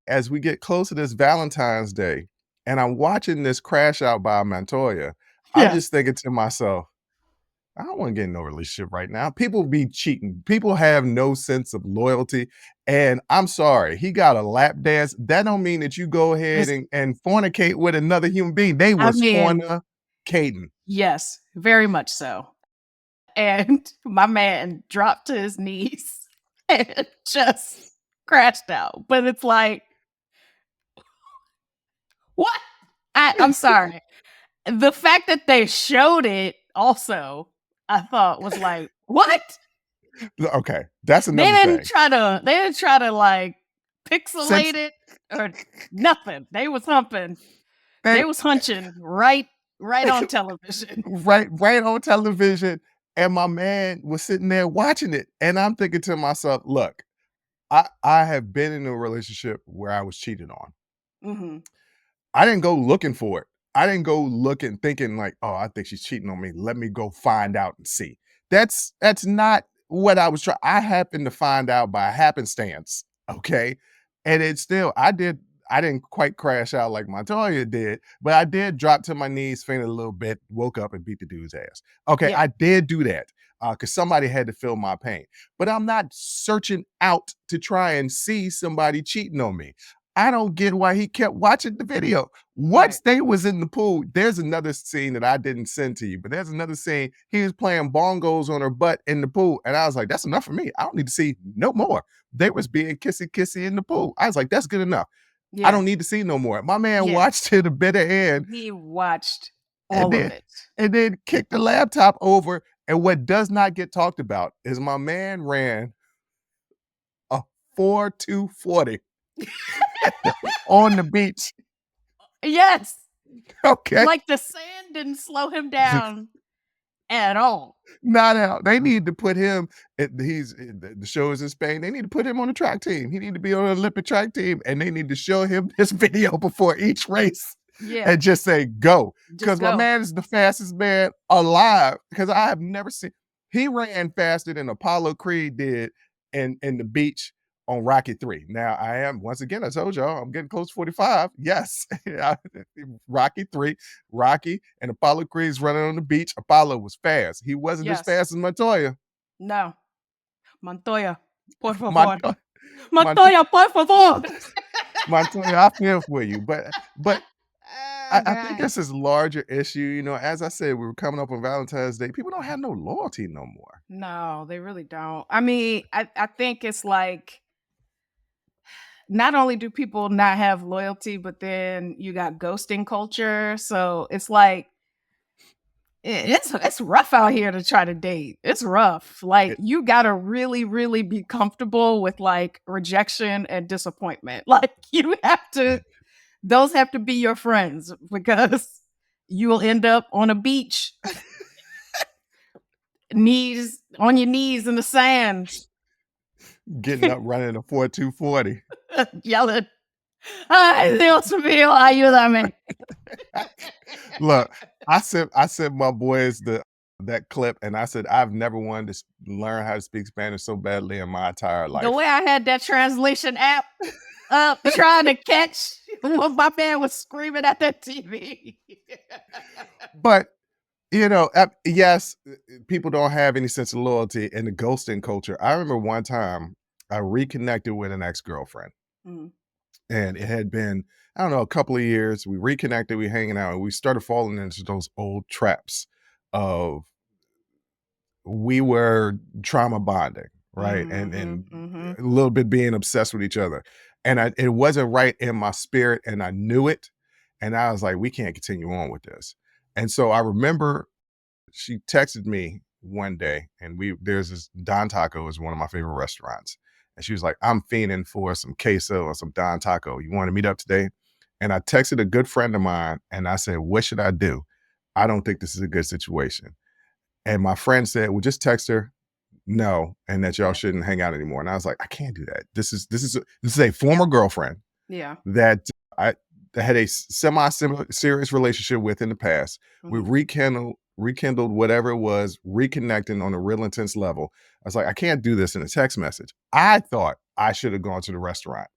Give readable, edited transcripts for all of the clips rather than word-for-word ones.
As we get close to this Valentine's Day, and I'm watching this crash out by Montoya, I'm Yes. just thinking to myself, I don't want to get in no relationship right now. People be cheating. People have no sense of loyalty. And I'm sorry, he got a lap dance. That don't mean that you go ahead It's and fornicate with another human being. They I was mean, fornicating. yes, very much so. And my man dropped to his knees and just crashed out. But it's like, what? I'm sorry. The fact that they showed it also, I thought was like, what? Okay, that's They another didn't thing. try to they didn't try to like Since pixelate it or nothing. They was humping. they They was hunching right on television. right on television, and my man was sitting there watching it, and I'm thinking to myself, look, I have been in a relationship where I was cheated on. Mhm. I didn't go looking for it. I didn't go looking thinking like, "Oh, I think she's cheating on me. Let me go find out and see." That's not what I was trying. I happened to find out by happenstance, okay? And it's still I didn't quite crash out like Montoya did, but I did drop to my knees, fainted a little bit, woke up and beat the dude's ass. Okay, Yeah. I did do that because somebody had to feel my pain. But I'm not searching out to try and see somebody cheating on me. I don't get why he kept watching the video. Right. Once they was in the pool, there's another scene that I didn't send to you, but there's another scene. He was playing bongos on her butt in the pool, and I was like, "That's enough for me. I don't need to see no more." They was being kissy kissy in the pool. I was like, "That's good enough. I Yeah. don't need to see no more." My man Yeah. watched to the bitter end, He watched and all of then it. and then kicked the laptop over. And what does not get talked about is my man ran a 4.240 on the beach. Yes. Okay. Like the sand didn't slow him down at all. Not out. They need to put him. The show is in Spain. They need to put him on the track team. He need to be on the Olympic track team, and they need to show him this video before each race, Yeah. and just say go. Just Because my go. man is the fastest man alive. Because I have never seen. He ran faster than Apollo Creed did in the beach on Rocky 3. Now I am once again. I told y'all I'm getting close to 45. Yes, Rocky 3. Rocky and Apollo Creed's running on the beach. Apollo was fast. He wasn't as Yes. fast as Montoya. No. Montoya, por favor. Montoya, Montoya, Montoya, por favor. Montoya, I feel for you, but Oh I think god. this is larger issue. You know, as I said, we were coming up on Valentine's Day. People don't have no loyalty no more. No, they really don't. I mean, I think it's like not only do people not have loyalty, but then you got ghosting culture. So it's like it's rough out here to try to date. It's rough. Like It, you gotta really, really be comfortable with like rejection and disappointment. Like you have to those have to be your friends because you will end up on a beach, knees on your knees in the sand, Getting up running a 4.240. yelling, "Ay, Dios mío, ayúdame." Look, I sent my boys that clip, and I said I've never wanted to learn how to speak Spanish so badly in my entire The life. way I had that translation app up trying to catch what my man was screaming at that TV. But you know, yes, people don't have any sense of loyalty in the ghosting culture. I remember one time I reconnected with an ex girlfriend, Mhm. and it had been I don't know a couple of years. We reconnected, we hanging out, and we started falling into those old traps of we were trauma bonding, right? Mhm, And mhm. a little bit being obsessed with each other. And it wasn't right in my spirit, and I knew it. And I was like, we can't continue on with this. And so I remember she texted me one day, and there's this Don Taco is one of my favorite restaurants. And she was like, I'm fiending for some queso or some Don Taco. You want to meet up today? And I texted a good friend of mine and I said, what should I do? I don't think this is a good situation. And my friend said, well, just text her no, and that y'all Yeah. shouldn't hang out anymore. And I was like, I can't do that. This is a former girlfriend Yeah. that I had a semi serious relationship with in the past. We Mhm. rekindled. rekindled whatever it was, reconnecting on a real intense level. I was like, I can't do this in a text message. I thought I should have gone to the restaurant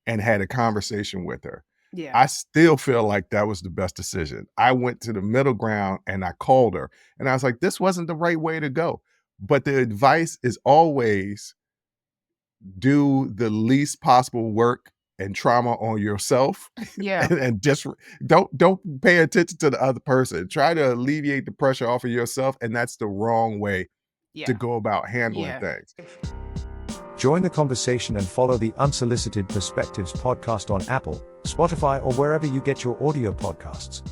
and had a conversation with her. Yeah. I still feel like that was the best decision. I went to the middle ground and I called her and I was like, this wasn't the right way to go. But the advice is always do the least possible work and trauma on yourself Yeah. and just don't pay attention to the other person. Try to alleviate the pressure off of yourself, and that's the wrong way to Yeah. go about handling Yeah. things. Join the conversation and follow the Unsolicited Perspectives podcast on Apple, Spotify, or wherever you get your audio podcasts.